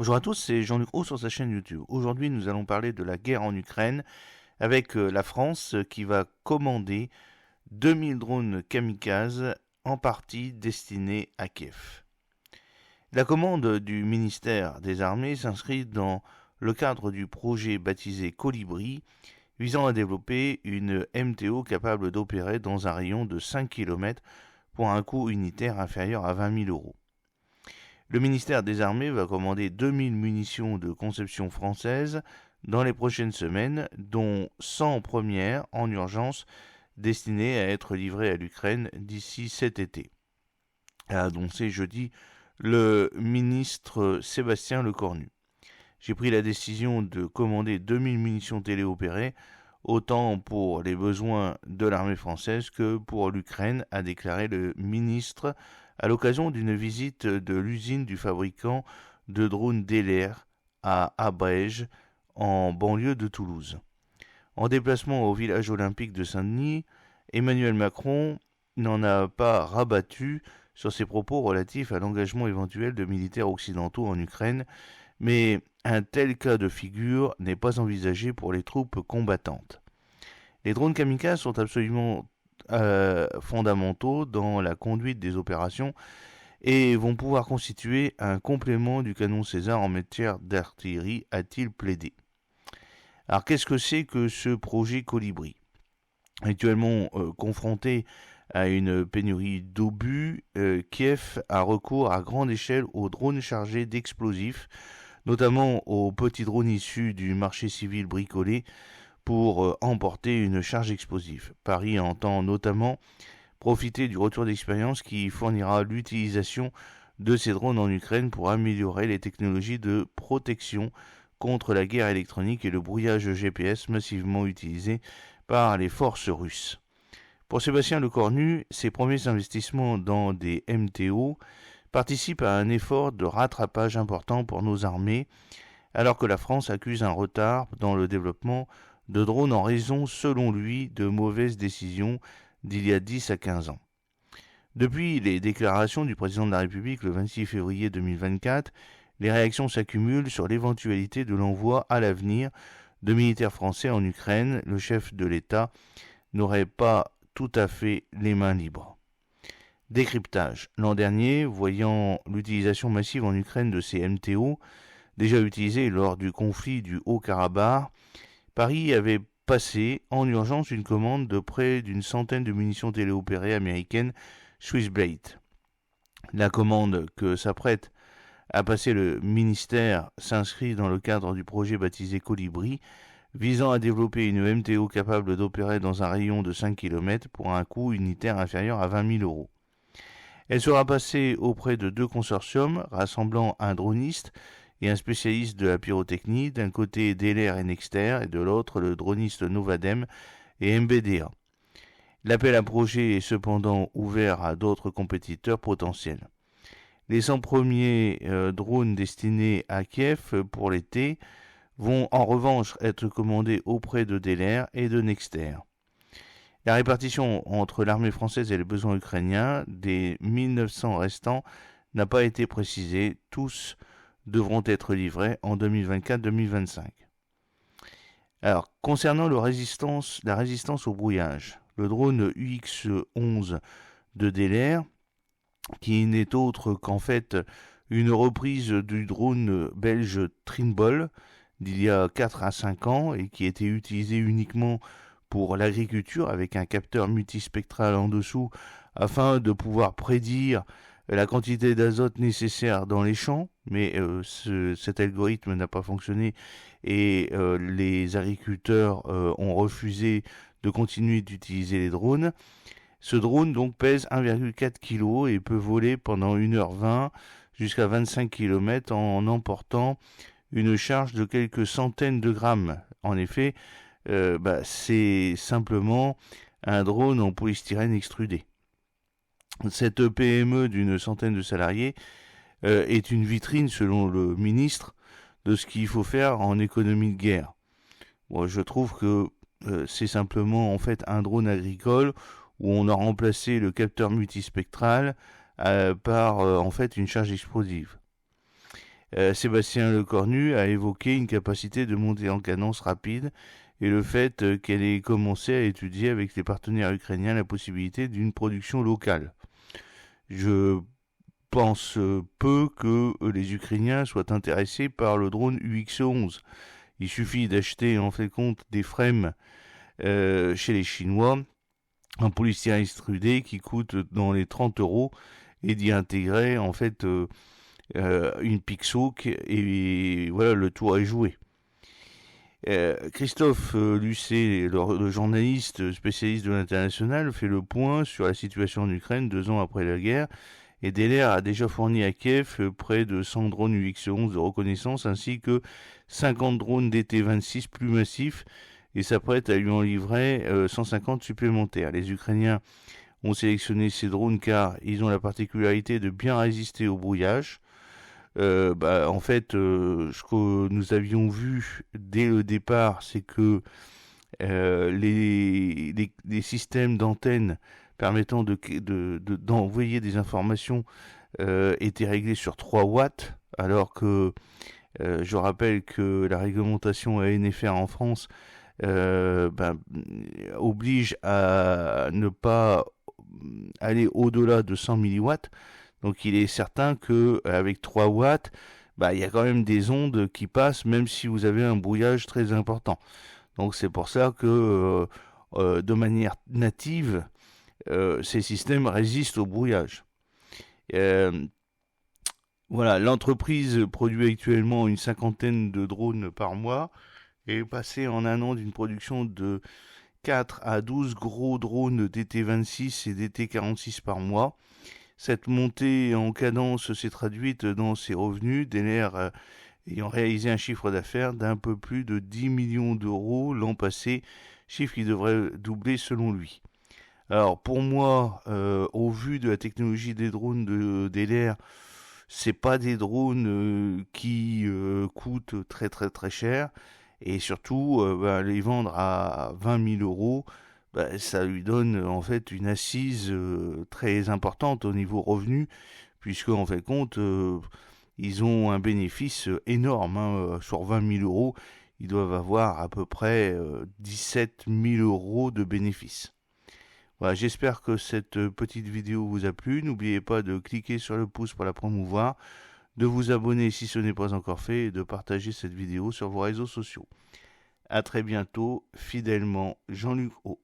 Bonjour à tous, c'est Jean-Luc Roux sur sa chaîne YouTube. Aujourd'hui, nous allons parler de la guerre en Ukraine avec la France qui va commander 2000 drones kamikazes en partie destinés à Kiev. La commande du ministère des Armées s'inscrit dans le cadre du projet baptisé Colibri, visant à développer une MTO capable d'opérer dans un rayon de 5 km pour un coût unitaire inférieur à 20 000 euros. Le ministère des Armées va commander 2000 munitions de conception française dans les prochaines semaines, dont 100 premières en urgence destinées à être livrées à l'Ukraine d'ici cet été, a annoncé jeudi le ministre Sébastien Lecornu. J'ai pris la décision de commander 2000 munitions téléopérées, autant pour les besoins de l'armée française que pour l'Ukraine, a déclaré le ministre à l'occasion d'une visite de l'usine du fabricant de drones Delair à Abrège, en banlieue de Toulouse. En déplacement au village olympique de Saint-Denis, Emmanuel Macron n'en a pas rabattu sur ses propos relatifs à l'engagement éventuel de militaires occidentaux en Ukraine, mais un tel cas de figure n'est pas envisagé pour les troupes combattantes. Les drones kamikazes sont absolument fondamentaux dans la conduite des opérations et vont pouvoir constituer un complément du canon César en matière d'artillerie, a-t-il plaidé. Alors qu'est-ce que c'est que ce projet Colibri ? Actuellement confronté à une pénurie d'obus, Kiev a recours à grande échelle aux drones chargés d'explosifs, notamment aux petits drones issus du marché civil bricolé, pour emporter une charge explosive. Paris entend notamment profiter du retour d'expérience qui fournira l'utilisation de ces drones en Ukraine pour améliorer les technologies de protection contre la guerre électronique et le brouillage GPS massivement utilisé par les forces russes. Pour Sébastien Lecornu, ces premiers investissements dans des MTO participent à un effort de rattrapage important pour nos armées, alors que la France accuse un retard dans le développement de drones en raison, selon lui, de mauvaises décisions d'il y a 10 à 15 ans. Depuis les déclarations du président de la République le 26 février 2024, les réactions s'accumulent sur l'éventualité de l'envoi à l'avenir de militaires français en Ukraine. Le chef de l'État n'aurait pas tout à fait les mains libres. Décryptage. L'an dernier, voyant l'utilisation massive en Ukraine de ces MTO, déjà utilisés lors du conflit du Haut-Karabakh, Paris avait passé en urgence une commande de près d'une centaine de munitions téléopérées américaines Swissblade. La commande que s'apprête à passer le ministère s'inscrit dans le cadre du projet baptisé Colibri, visant à développer une MTO capable d'opérer dans un rayon de 5 km pour un coût unitaire inférieur à 20 000 euros. Elle sera passée auprès de deux consortiums rassemblant un droniste et un spécialiste de la pyrotechnie, d'un côté Delair et Nexter, et de l'autre le droniste Novadem et MBDA. L'appel à projet est cependant ouvert à d'autres compétiteurs potentiels. Les 100 premiers drones destinés à Kiev pour l'été vont en revanche être commandés auprès de Delair et de Nexter. La répartition entre l'armée française et les besoins ukrainiens des 1900 restants n'a pas été précisée. Tous devront être livrés en 2024-2025. Alors, concernant la résistance au brouillage, le drone UX-11 de Delair, qui n'est autre qu'en fait une reprise du drone belge Trimble d'il y a 4 à 5 ans et qui était utilisé uniquement pour l'agriculture avec un capteur multispectral en dessous afin de pouvoir prédire la quantité d'azote nécessaire dans les champs, mais cet algorithme n'a pas fonctionné et les agriculteurs ont refusé de continuer d'utiliser les drones. Ce drone donc pèse 1,4 kg et peut voler pendant 1h20 jusqu'à 25 km en emportant une charge de quelques centaines de grammes. En effet, c'est simplement un drone en polystyrène extrudé. Cette PME d'une centaine de salariés est une vitrine, selon le ministre, de ce qu'il faut faire en économie de guerre. Bon, je trouve que c'est simplement en fait un drone agricole où on a remplacé le capteur multispectral par en fait une charge explosive. Sébastien Lecornu a évoqué une capacité de montée en cadence rapide et le fait qu'elle ait commencé à étudier avec les partenaires ukrainiens la possibilité d'une production locale. Je pense peu que les Ukrainiens soient intéressés par le drone UX-11. Il suffit d'acheter en fait compte des frames chez les Chinois en polystyrène extrudé qui coûte dans les 30 euros et d'y intégrer en fait une Pixhawk et voilà, le tour est joué. Christophe Lucet, le journaliste spécialiste de l'international, fait le point sur la situation en Ukraine 2 ans après la guerre et Delair a déjà fourni à Kiev près de 100 drones UX-11 de reconnaissance ainsi que 50 drones DT-26 plus massifs et s'apprête à lui en livrer 150 supplémentaires. Les Ukrainiens ont sélectionné ces drones car ils ont la particularité de bien résister au brouillage. En fait, ce que nous avions vu dès le départ, c'est que les systèmes d'antennes permettant d'envoyer des informations étaient réglés sur 3 watts, alors que je rappelle que la réglementation ANFR en France oblige à ne pas aller au-delà de 100 milliwatts. Donc il est certain que avec 3 watts, il y a quand même des ondes qui passent même si vous avez un brouillage très important. Donc c'est pour ça que de manière native, ces systèmes résistent au brouillage. Voilà, l'entreprise produit actuellement une 50aine de drones par mois et est passée en un an d'une production de 4 à 12 gros drones DT-26 et DT-46 par mois. Cette montée en cadence s'est traduite dans ses revenus, Delair ayant réalisé un chiffre d'affaires d'un peu plus de 10 millions d'euros l'an passé, chiffre qui devrait doubler selon lui. Alors pour moi, au vu de la technologie des drones de Delair, c'est pas des drones qui coûtent très très très cher et surtout les vendre à 20 000 euros, ça lui donne en fait une assise très importante au niveau revenu, puisque en fait compte, ils ont un bénéfice énorme. Sur 20 000 euros, ils doivent avoir à peu près 17 000 euros de bénéfices. Voilà, j'espère que cette petite vidéo vous a plu. N'oubliez pas de cliquer sur le pouce pour la promouvoir, de vous abonner si ce n'est pas encore fait et de partager cette vidéo sur vos réseaux sociaux. A très bientôt, fidèlement, Jean-Luc O.